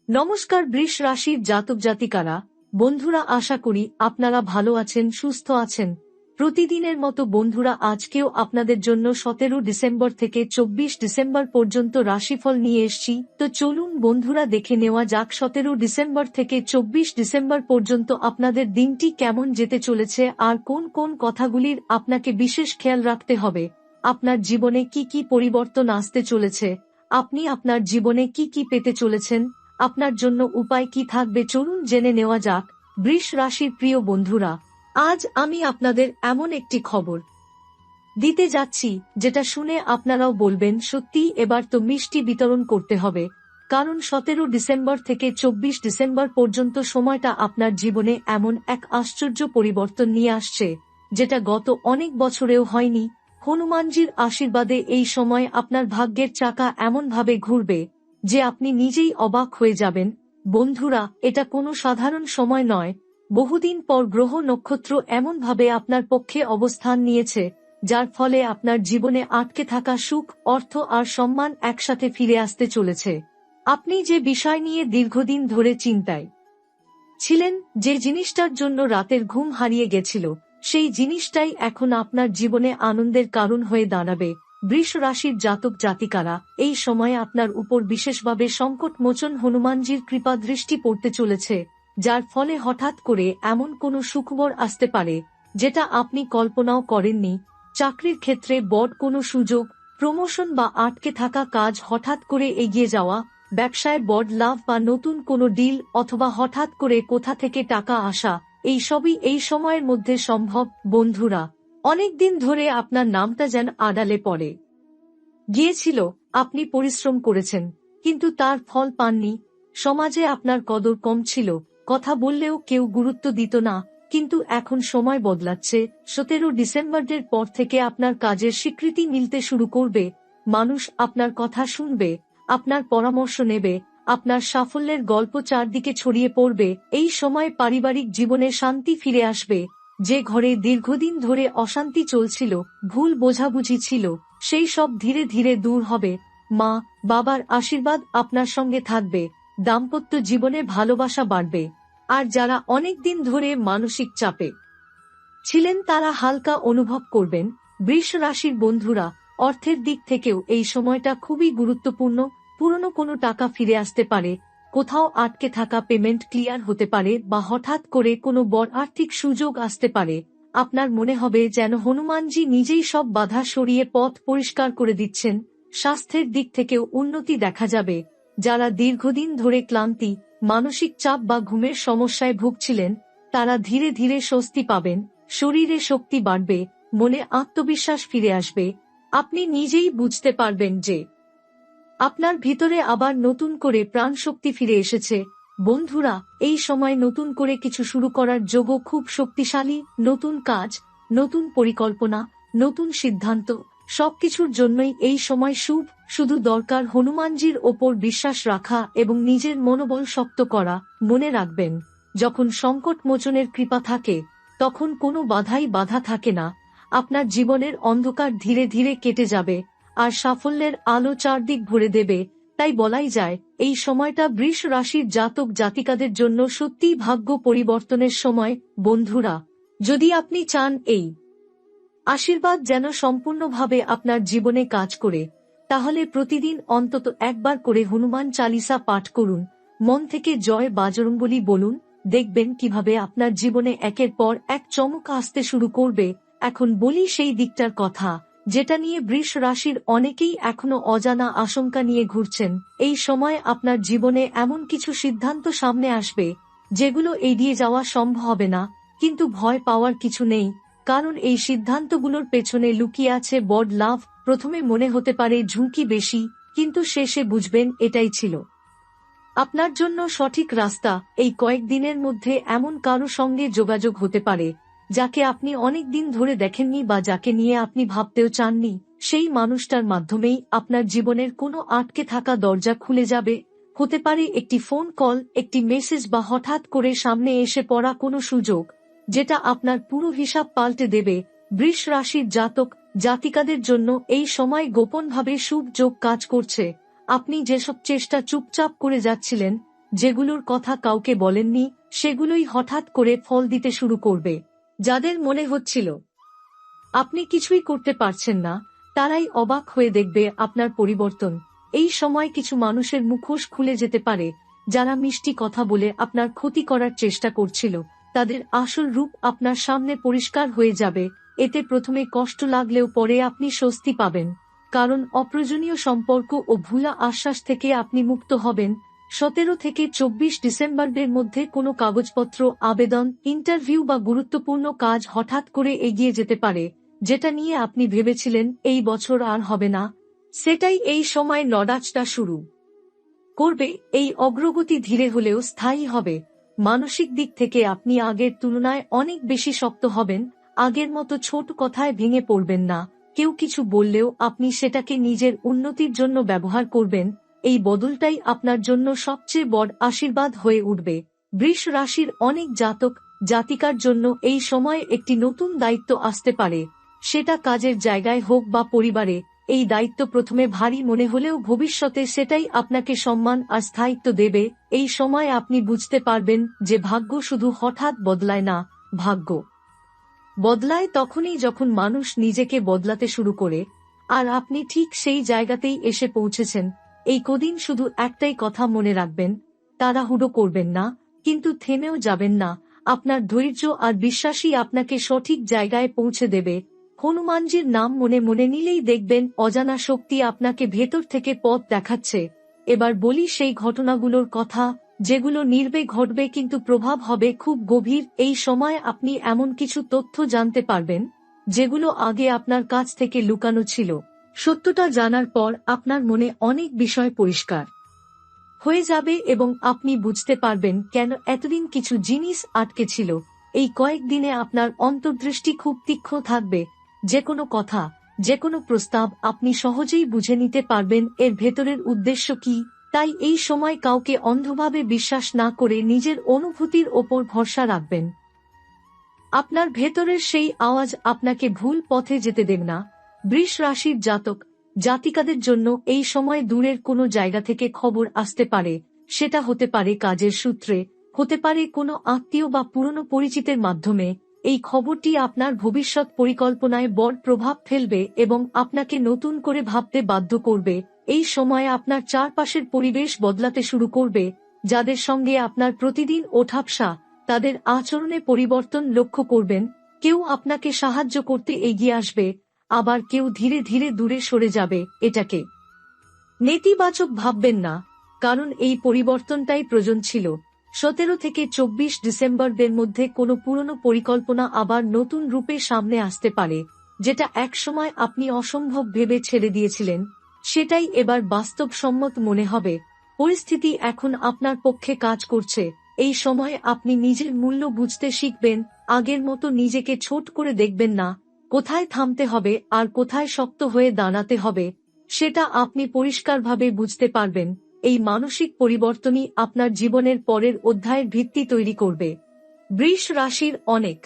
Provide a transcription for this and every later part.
নমস্কার বৃষ রাশির জাতক জাতিকারা, বন্ধুরা, আশা করি আপনারা ভালো আছেন, সুস্থ আছেন। প্রতিদিনের মতো বন্ধুরা, আজকেও আপনাদের জন্য 17 ডিসেম্বর থেকে 24 ডিসেম্বর পর্যন্ত রাশিফল নিয়ে এসেছি। তো চলুন বন্ধুরা, দেখে নেওয়া যাক 17 ডিসেম্বর থেকে 24 ডিসেম্বর পর্যন্ত আপনাদের দিনটি কেমন যেতে চলেছে আর কোন কোন কথাগুলির আপনাকে বিশেষ খেয়াল রাখতে হবে। আপনার জীবনে কি কি পরিবর্তন আসতে চলেছে, আপনি আপনার জীবনে কি কি পেতে চলেছেন, আপনার জন্য উপায় কি থাকবে, চলুন জেনে নেওয়া যাক। বৃষ রাশির প্রিয় বন্ধুরা, আজ আমি আপনাদের এমন একটি খবর দিতে যাচ্ছি যেটা শুনে আপনারাও বলবেন, সত্যি এবার তো মিষ্টি বিতরণ করতে হবে। কারণ 17 ডিসেম্বর থেকে 24 ডিসেম্বর পর্যন্ত সময়টা আপনার জীবনে এমন এক আশ্চর্য পরিবর্তন নিয়ে আসছে, যেটা গত অনেক বছরেও হয়নি। হনুমানজির আশীর্বাদে এই সময় আপনার ভাগ্যের চাকা এমনভাবে ঘুরবে যে আপনি নিজেই অবাক হয়ে যাবেন। বন্ধুরা, এটা কোনো সাধারণ সময় নয়। বহুদিন পর গ্রহ নক্ষত্র এমনভাবে আপনার পক্ষে অবস্থান নিয়েছে, যার ফলে আপনার জীবনে আটকে থাকা সুখ, অর্থ আর সম্মান একসাথে ফিরে আসতে চলেছে। আপনি যে বিষয় নিয়ে দীর্ঘদিন ধরে চিন্তায় ছিলেন, যে জিনিসটার জন্য রাতের ঘুম হারিয়ে গেছিল, সেই জিনিসটাই এখন আপনার জীবনে আনন্দের কারণ হয়ে দাঁড়াবে। বৃষ রাশির জাতক জাতিকারা, এই সময়ে আপনার উপর বিশেষভাবে সংকট মোচন হনুমানজির কৃপা দৃষ্টি পড়তে চলেছে, যার ফলে হঠাৎ করে এমন কোনো সুখবর আসতে পারে যেটা আপনি কল্পনাও করেননি। চাকরির ক্ষেত্রে বড় কোনো সুযোগ, প্রমোশন বা আটকে থাকা কাজ হঠাৎ করে এগিয়ে যাওয়া, ব্যবসায় বড় লাভ বা নতুন কোনো ডিল, অথবা হঠাৎ করে কোথা থেকে টাকা আসা, এই সবই এই সময়ের মধ্যে সম্ভব। বন্ধুরা, অনেকদিন ধরে আপনার নামটা যেন আড়ালে পড়ে গিয়েছিল। আপনি পরিশ্রম করেছেন, কিন্তু তার ফল পাননি। সমাজে আপনার কদর কম ছিল, কথা বললেও কেউ গুরুত্ব দিত না। কিন্তু এখন সময় বদলাচ্ছে। 17 ডিসেম্বরের পর থেকে আপনার কাজের স্বীকৃতি মিলতে শুরু করবে। মানুষ আপনার কথা শুনবে, আপনার পরামর্শ নেবে, আপনার সাফল্যের গল্প চারদিকে ছড়িয়ে পড়বে। এই সময় পারিবারিক জীবনে শান্তি ফিরে আসবে। যে ঘরে দীর্ঘদিন ধরে অশান্তি চলছিল, ভুল বোঝাবুঝি ছিল, সেই সব ধীরে ধীরে দূর হবে। মা বাবার আশীর্বাদ আপনার সঙ্গে থাকবে। দাম্পত্য জীবনে ভালোবাসা বাড়বে। আর যারা অনেক দিন ধরে মানসিক চাপে ছিলেন, তারা হালকা অনুভব করবেন। বৃষ রাশির বন্ধুরা, অর্থের দিক থেকেও এই সময়টা খুবই গুরুত্বপূর্ণ। পুরনো কোনো টাকা ফিরে আসতে পারে, কোথাও আটকে থাকা পেমেন্ট ক্লিয়ার হতে পারে, বা হঠাৎ করে কোনো বড় আর্থিক সুযোগ আসতে পারে। আপনার মনে হবে যেন হনুমানজি নিজেই সব বাধা সরিয়ে পথ পরিষ্কার করে দিচ্ছেন। স্বাস্থ্যের দিক থেকেও উন্নতি দেখা যাবে। যারা দীর্ঘদিন ধরে ক্লান্তি, মানসিক চাপ বা ঘুমের সমস্যায় ভুগছিলেন, তারা ধীরে ধীরে স্বস্তি পাবেন। শরীরে শক্তি বাড়বে, মনে আত্মবিশ্বাস ফিরে আসবে। আপনি নিজেই বুঝতে পারবেন যে আপনার ভিতরে আবার নতুন করে প্রাণশক্তি ফিরে এসেছে। বন্ধুরা, এই সময় নতুন করে কিছু শুরু করার যোগও খুব শক্তিশালী। নতুন কাজ, নতুন পরিকল্পনা, নতুন সিদ্ধান্ত, সবকিছুর জন্যই এই সময় শুভ। শুধু দরকার হনুমানজির ওপর বিশ্বাস রাখা এবং নিজের মনোবল শক্ত করা। মনে রাখবেন, যখন সংকট মোচনের কৃপা থাকে, তখন কোনো বাধাই বাধা থাকে না। আপনার জীবনের অন্ধকার ধীরে ধীরে কেটে যাবে, আর সাফল্যের আলো চারদিক ভরে দেবে। তাই বলাই যায়, এই সময়টা বৃষ রাশির জাতক জাতিকাদের জন্য সত্যিই ভাগ্য পরিবর্তনের সময়। বন্ধুরা, যদি আপনি চান এই আশীর্বাদ যেন সম্পূর্ণভাবে আপনার জীবনে কাজ করে, তাহলে প্রতিদিন অন্তত একবার করে হনুমান চালিসা পাঠ করুন। মন থেকে জয় বাজরঙ্গবলী বলুন। দেখবেন কিভাবে আপনার জীবনে একের পর এক চমক আসতে শুরু করবে। এখন বলি সেই দিকটার কথা, যেটা নিয়ে বৃষ রাশির অনেকেই এখনো অজানা আশঙ্কা নিয়ে ঘুরছেন। এই সময় আপনার জীবনে এমন কিছু সিদ্ধান্ত সামনে আসবে যেগুলো এড়িয়ে যাওয়া সম্ভব হবে না। কিন্তু ভয় পাওয়ার কিছু নেই, কারণ এই সিদ্ধান্তগুলোর পেছনে লুকিয়ে আছে বড় লাভ। প্রথমে মনে হতে পারে ঝুঁকি বেশি, কিন্তু শেষে বুঝবেন এটাই ছিল আপনার জন্য সঠিক রাস্তা। এই কয়েকদিনের মধ্যে এমন কারো সঙ্গে যোগাযোগ হতে পারে যাকে আপনি অনেক দিন ধরে দেখেননি, বা যাকে নিয়ে আপনি ভাবতেও চাননি। সেই মানুষটার মাধ্যমেই আপনার জীবনের কোনো আটকে থাকা দরজা খুলে যাবে। হতে পারে একটি ফোন কল, একটি মেসেজ, বা হঠাৎ করে সামনে এসে পড়া কোনো সুযোগ, যেটা আপনার পুরো হিসাব পাল্টে দেবে। বৃষ রাশির জাতক জাতিকাদের জন্য এই সময় গোপনভাবে শুভ যোগ কাজ করছে। আপনি যেসব চেষ্টা চুপচাপ করে যাচ্ছিলেন, যেগুলোর কথা কাউকে বলেননি সেগুলোই হঠাৎ করে ফল দিতে শুরু করবে। যাদের মনে হচ্ছিল আপনি কিছুই করতে পারছেন না, তারাই অবাক হয়ে দেখবে আপনার পরিবর্তন। এই সময় কিছু মানুষের মুখোশ খুলে যেতে পারে, যারা মিষ্টি কথা বলে আপনার ক্ষতি করার চেষ্টা করছিল, তাদের আসল রূপ আপনার সামনে পরিষ্কার হয়ে যাবে। এতে প্রথমে কষ্ট লাগলেও পরে আপনি স্বস্তি পাবেন, কারণ অপ্রয়োজনীয় সম্পর্ক ও ভুলা আশ্বাস থেকে আপনি মুক্ত হবেন। 17 থেকে 24 ডিসেম্বরের মধ্যে কোনো কাগজপত্র, আবেদন, ইন্টারভিউ বা গুরুত্বপূর্ণ কাজ হঠাৎ করে এগিয়ে যেতে পারে। যেটা নিয়ে আপনি ভেবেছিলেন এই বছর আর হবে না, সেটাই এই সময় নড়াচড়া শুরু করবে। এই অগ্রগতি ধীরে হলেও স্থায়ী হবে। মানসিক দিক থেকে আপনি আগের তুলনায় অনেক বেশি শক্ত হবেন। আগের মতো ছোট কথায় ভেঙে পড়বেন না। কেউ কিছু বললেও আপনি সেটাকে নিজের উন্নতির জন্য ব্যবহার করবেন। এই বদলটাই আপনার জন্য সবচেয়ে বড় আশীর্বাদ হয়ে উঠবে। বৃষ রাশির অনেক জাতক জাতিকার জন্য এই সময়ে একটি নতুন দায়িত্ব আসতে পারে, সেটা কাজের জায়গায় হোক বা পরিবারে। এই দায়িত্ব প্রথমে ভারী মনে হলেও ভবিষ্যতে সেটাই আপনাকে সম্মান আর স্থায়িত্ব দেবে। এই সময় আপনি বুঝতে পারবেন যে ভাগ্য শুধু হঠাৎ বদলায় না, ভাগ্য বদলায় তখনই যখন মানুষ নিজেকে বদলাতে শুরু করে। আর আপনি ঠিক সেই জায়গাতেই এসে পৌঁছেছেন। এই কদিন শুধু একটাই কথা মনে রাখবেন, তাড়াহুড়ো করবেন না, কিন্তু থেমেও যাবেন না। আপনার ধৈর্য আর বিশ্বাসই আপনাকে সঠিক জায়গায় পৌঁছে দেবে। হনুমানজির নাম মনে মনে নিলেই দেখবেন অজানা শক্তি আপনাকে ভেতর থেকে পথ দেখাচ্ছে। এবার বলি সেই ঘটনাগুলোর কথা, যেগুলো নির্বে ঘটবে কিন্তু প্রভাব হবে খুব গভীর। এই সময় আপনি এমন কিছু তথ্য জানতে পারবেন যেগুলো আগে আপনার কাছ থেকে লুকানো ছিল। সত্যটা জানার পর আপনার মনে অনেক বিষয় পরিষ্কার হয়ে যাবে এবং আপনি বুঝতে পারবেন কেন এতদিন কিছু জিনিস আটকে ছিল। এই কয়েকদিনে আপনার অন্তর্দৃষ্টি খুব তীক্ষ্ণ থাকবে। যে কোনো কথা, যে কোনো প্রস্তাব আপনি সহজেই বুঝে নিতে পারবেন এর ভেতরের উদ্দেশ্য কি। তাই এই সময় কাউকে অন্ধভাবে বিশ্বাস না করে নিজের অনুভূতির ওপর ভরসা রাখবেন। আপনার ভেতরের সেই আওয়াজ আপনাকে ভুল পথে যেতে দেবে না। বৃষ রাশির জাতক জাতিকাদের জন্য এই সময় দূরের কোনো জায়গা থেকে খবর আসতে পারে। সেটা হতে পারে কাজের সূত্রে, হতে পারে কোনো আত্মীয় বা পুরনো পরিচিতের মাধ্যমে। এই খবরটি আপনার ভবিষ্যৎ পরিকল্পনায় বড় প্রভাব ফেলবে এবং আপনাকে নতুন করে ভাবতে বাধ্য করবে। এই সময় আপনার চারপাশের পরিবেশ বদলাতে শুরু করবে। যাদের সঙ্গে আপনার প্রতিদিন ওঠাবসা, তাদের আচরণে পরিবর্তন লক্ষ্য করবেন। কেউ আপনাকে সাহায্য করতে এগিয়ে আসবে, আবার কেউ ধীরে ধীরে দূরে সরে যাবে। এটাকে নেতিবাচক ভাববেন না, কারণ এই পরিবর্তনটাই প্রয়োজন ছিল। 17 থেকে 24 ডিসেম্বরের মধ্যে কোনো পুরনো পরিকল্পনা আবার নতুন রূপে সামনে আসতে পারে। যেটা একসময় আপনি অসম্ভব ভেবে ছেড়ে দিয়েছিলেন, সেটাই এবার বাস্তবসম্মত মনে হবে। পরিস্থিতি এখন আপনার পক্ষে কাজ করছে। এই সময় আপনি নিজের মূল্য বুঝতে শিখবেন। আগের মতো নিজেকে ছোট করে দেখবেন না। কোথায় থামতে হবে আর কোথায় শক্ত হয়ে দাঁড়াতে হবে, সেটা আপনি পরিষ্কারভাবে বুঝতে পারবেন। এই মানসিক পরিবর্তনই আপনার জীবনের পরের অধ্যায়ের ভিত্তি তৈরি করবে। বৃষ রাশির অনেক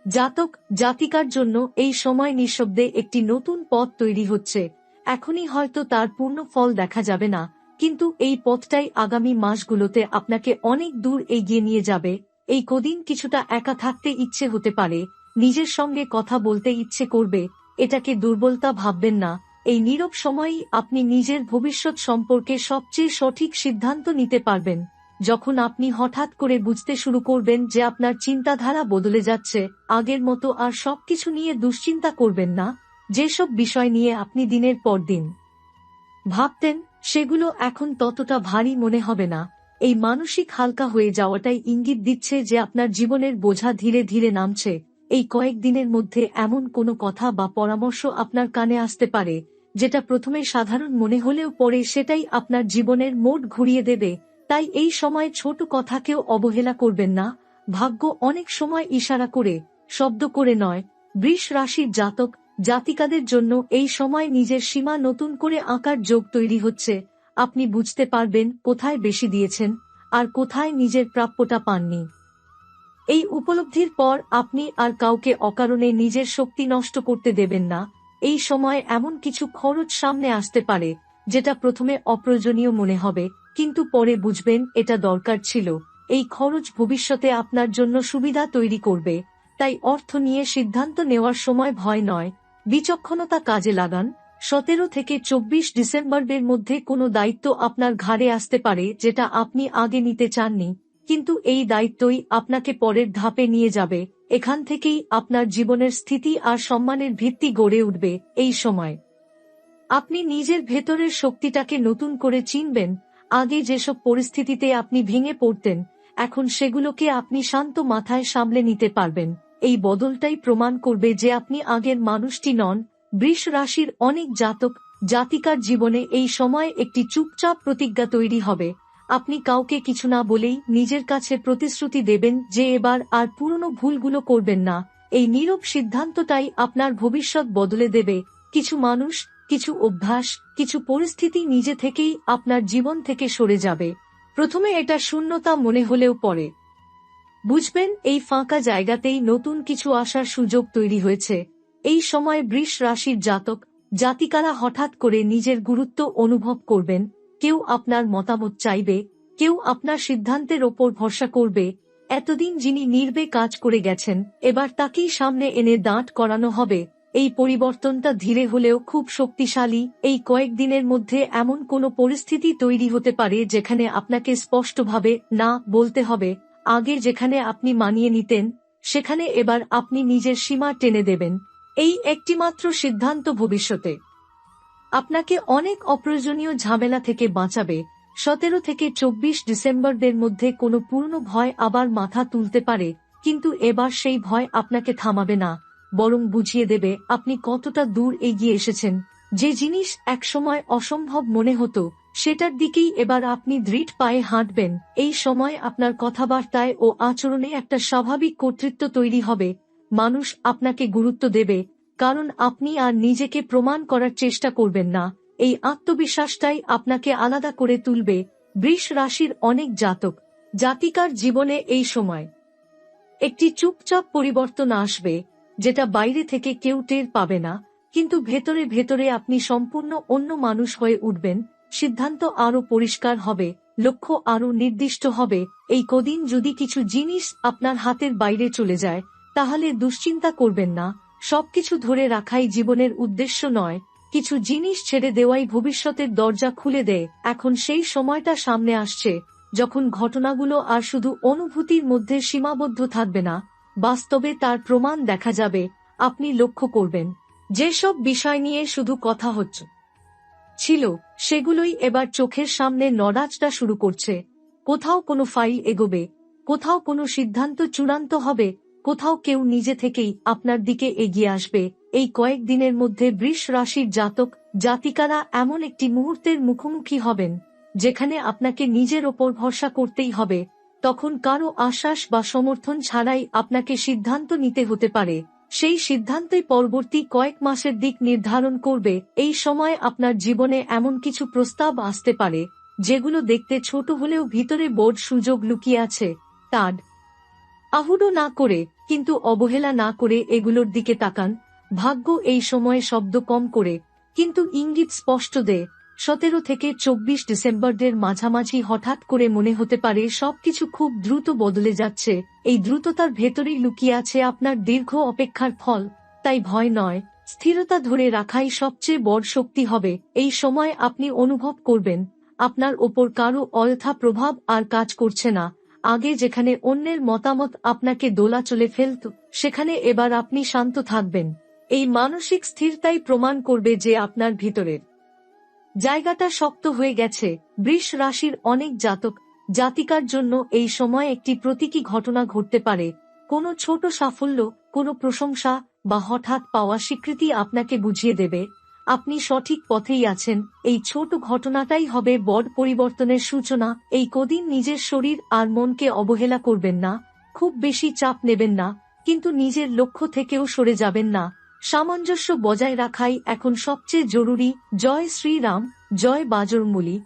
জাতক জাতিকার জন্য এই সময় নিঃশব্দে একটি নতুন পথ তৈরি হচ্ছে। এখনই হয়তো তার পূর্ণ ফল দেখা যাবে না, কিন্তু এই পথটাই আগামী মাসগুলোতে আপনাকে অনেক দূর এগিয়ে নিয়ে যাবে। এই কদিন কিছুটা একা থাকতে ইচ্ছে হতে পারে, নিজের সঙ্গে কথা বলতে ইচ্ছে করবে। এটাকে দুর্বলতা ভাববেন না। এই নীরব সময়েই আপনি নিজের ভবিষ্যৎ সম্পর্কে সবচেয়ে সঠিক সিদ্ধান্ত নিতে পারবেন। যখন আপনি হঠাৎ করে বুঝতে শুরু করবেন যে আপনার চিন্তাধারা বদলে যাচ্ছে, আগের মতো আর সবকিছু নিয়ে দুশ্চিন্তা করবেন না। যেসব বিষয় নিয়ে আপনি দিনের পর দিন ভাবতেন, সেগুলো এখন ততটা ভারী মনে হবে না। এই মানসিক হালকা হয়ে যাওয়াটাই ইঙ্গিত দিচ্ছে যে আপনার জীবনের বোঝা ধীরে ধীরে নামছে। এই কয়েকদিনের মধ্যে এমন কোনো কথা বা পরামর্শ আপনার কানে আসতে পারে, যেটা প্রথমে সাধারণ মনে হলেও পরে সেটাই আপনার জীবনের মোড় ঘুরিয়ে দেবে। তাই এই সময় ছোট কথাকেও অবহেলা করবেন না। ভাগ্য অনেক সময় ইশারা করে, শব্দ করে নয়। বৃষ রাশির জাতক জাতিকাদের জন্য এই সময় নিজের সীমা নতুন করে আঁকার যোগ তৈরি হচ্ছে। আপনি বুঝতে পারবেন কোথায় বেশি দিয়েছেন আর কোথায় নিজের প্রাপ্যটা পাননি। এই উপলব্ধির পর আপনি আর কাউকে অকারণে নিজের শক্তি নষ্ট করতে দেবেন না। এই সময় এমন কিছু খরচ সামনে আসতে পারে যেটা প্রথমে অপ্রয়োজনীয় মনে হবে, কিন্তু পরে বুঝবেন এটা দরকার ছিল। এই খরচ ভবিষ্যতে আপনার জন্য সুবিধা তৈরি করবে। তাই অর্থ নিয়ে সিদ্ধান্ত নেওয়ার সময় ভয় নয়, বিচক্ষণতা কাজে লাগান। 17 থেকে 24 ডিসেম্বরের মধ্যে কোনো দায়িত্ব আপনার ঘাড়ে আসতে পারে যেটা আপনি আগে নিতে চাননি, কিন্তু এই দায়িত্বই আপনাকে পরের ধাপে নিয়ে যাবে। এখান থেকেই আপনার জীবনের স্থিতি আর সম্মানের ভিত্তি গড়ে উঠবে। এই সময় আপনি নিজের ভেতরের শক্তিটাকে নতুন করে চিনবেন। আগে যেসব পরিস্থিতিতে আপনি ভেঙে পড়তেন, এখন সেগুলোকে আপনি শান্ত মাথায় সামলে নিতে পারবেন। এই বদলটাই প্রমাণ করবে যে আপনি আগের মানুষটি নন। বৃষ রাশির অনেক জাতক জাতিকার জীবনে এই সময় একটি চুপচাপ প্রতিজ্ঞা তৈরি হবে। আপনি কাউকে কিছু না বলেই নিজের কাছে প্রতিশ্রুতি দেবেন যে এবার আর পুরনো ভুলগুলো করবেন না। এই নীরব সিদ্ধান্তটাই আপনার ভবিষ্যৎ বদলে দেবে। কিছু মানুষ, কিছু অভ্যাস, কিছু পরিস্থিতি নিজে থেকেই আপনার জীবন থেকে সরে যাবে। প্রথমে এটা শূন্যতা মনে হলেও পরে বুঝবেন এই ফাঁকা জায়গাতেই নতুন কিছু আসার সুযোগ তৈরি হয়েছে। এই সময় বৃষ রাশির জাতক জাতিকারা হঠাৎ করে নিজের গুরুত্ব অনুভব করবেন। কেউ আপনার মতামত চাইবে, কেউ আপনার সিদ্ধান্তের ওপর ভরসা করবে। এতদিন যিনি নীরবে কাজ করে গেছেন, এবার তাকেই সামনে এনে দাঁড় করানো হবে। এই পরিবর্তনটা ধীরে হলেও খুব শক্তিশালী। এই কয়েকদিনের মধ্যে এমন কোনো পরিস্থিতি তৈরি হতে পারে যেখানে আপনাকে স্পষ্টভাবে না বলতে হবে। আগে যেখানে আপনি মানিয়ে নিতেন, সেখানে এবার আপনি নিজের সীমা টেনে দেবেন। এই একটিমাত্র সিদ্ধান্ত ভবিষ্যতে আপনাকে অনেক অপ্রয়োজনীয় ঝামেলা থেকে বাঁচাবে। 17 থেকে 24 ডিসেম্বরের মধ্যে কোনো পুরনো ভয় আবার মাথা তুলতে পারে, কিন্তু এবার সেই ভয় আপনাকে থামাবে না, বরং বুঝিয়ে দেবে আপনি কতটা দূর এগিয়ে এসেছেন। যে জিনিস একসময় অসম্ভব মনে হতো, সেটার দিকেই এবার আপনি দৃঢ় পায়ে হাঁটবেন। এই সময় আপনার কথাবার্তায় ও আচরণে একটা স্বাভাবিক কর্তৃত্ব তৈরি হবে। মানুষ আপনাকে গুরুত্ব দেবে, কারণ আপনি আর নিজেকে প্রমাণ করার চেষ্টা করবেন না। এই আত্মবিশ্বাসটাই আপনাকে আলাদা করে তুলবে। বৃষ রাশির অনেক জাতক জাতিকার জীবনে এই সময় একটি চুপচাপ পরিবর্তন আসবে, যেটা বাইরে থেকে কেউ টের পাবে না, কিন্তু ভেতরে ভেতরে আপনি সম্পূর্ণ অন্য মানুষ হয়ে উঠবেন। সিদ্ধান্ত আরো পরিষ্কার হবে, লক্ষ্য আরো নির্দিষ্ট হবে। এই কদিন যদি কিছু জিনিস আপনার হাতের বাইরে চলে যায়, তাহলে দুশ্চিন্তা করবেন না। সবকিছু ধরে রাখাই জীবনের উদ্দেশ্য নয়, কিছু জিনিস ছেড়ে দেওয়াই ভবিষ্যতের দরজা খুলে দেয়। এখন সেই সময়টা সামনে আসছে যখন ঘটনাগুলো আর শুধু অনুভূতির মধ্যে সীমাবদ্ধ থাকবে না, বাস্তবে তার প্রমাণ দেখা যাবে। আপনি লক্ষ্য করবেন যেসব বিষয় নিয়ে শুধু কথা ছিল, সেগুলোই এবার চোখের সামনে নড়াচড়া শুরু করছে। কোথাও কোনো ফাইল এগোবে, কোথাও কোনো সিদ্ধান্ত চূড়ান্ত হবে, কোথাও কেউ নিজে থেকেই আপনার দিকে এগিয়ে আসবে। এই কয়েকদিনের মধ্যে বৃষ রাশির জাতক জাতিকারা এমন একটি মুহূর্তের মুখোমুখি হবেন যেখানে আপনাকে নিজের ওপর ভরসা করতেই হবে। তখন কারো আশ্বাস বা সমর্থন ছাড়াই আপনাকে সিদ্ধান্ত নিতে হতে পারে। সেই সিদ্ধান্তই পরবর্তী কয়েক মাসের দিক নির্ধারণ করবে। এই সময় আপনার জীবনে এমন কিছু প্রস্তাব আসতে পারে যেগুলো দেখতে ছোট হলেও ভিতরে বড় সুযোগ লুকিয়ে আছে। তাড আহুড়ো না করে, কিন্তু অবহেলা না করে এগুলোর দিকে তাকান। ভাগ্য এই সময়ে শব্দ কম করে, কিন্তু ইঙ্গিত স্পষ্ট দেয়। 17 থেকে 24 ডিসেম্বরের মাঝামাঝি হঠাৎ করে মনে হতে পারে সবকিছু খুব দ্রুত বদলে যাচ্ছে। এই দ্রুততার ভেতরেই লুকিয়ে আছে আপনার দীর্ঘ অপেক্ষার ফল। তাই ভয় নয়, স্থিরতা ধরে রাখাই সবচেয়ে বড় শক্তি হবে। এই সময় আপনি অনুভব করবেন আপনার ওপর কারো অযথা প্রভাব আর কাজ করছে না। আগে যেখানে অন্যের মতামত আপনাকে দোলাচলে ফেলত, সেখানে এবার আপনি শান্ত থাকবেন। এই মানসিক স্থিরতাই প্রমাণ করবে যে আপনার ভিতরের জায়গাটা শক্ত হয়ে গেছে। বৃষ রাশির অনেক জাতক জাতিকার জন্য এই সময় একটি প্রতীকী ঘটনা ঘটতে পারে। কোনো ছোট সাফল্য, কোনো প্রশংসা বা হঠাৎ পাওয়া স্বীকৃতি আপনাকে বুঝিয়ে দেবে আপনি সঠিক পথেই আছেন। এই ছোট ঘটনাটাই হবে বড় পরিবর্তনের সূচনা। এই কদিন নিজের শরীর আর মনকে অবহেলা করবেন না, খুব বেশি চাপ নেবেন না, কিন্তু নিজের লক্ষ্য থেকেও সরে যাবেন না। সামঞ্জস্য বজায় রাখাই এখন সবচেয়ে জরুরি। জয় শ্রীরাম, জয় বাজরঙ্গবলী।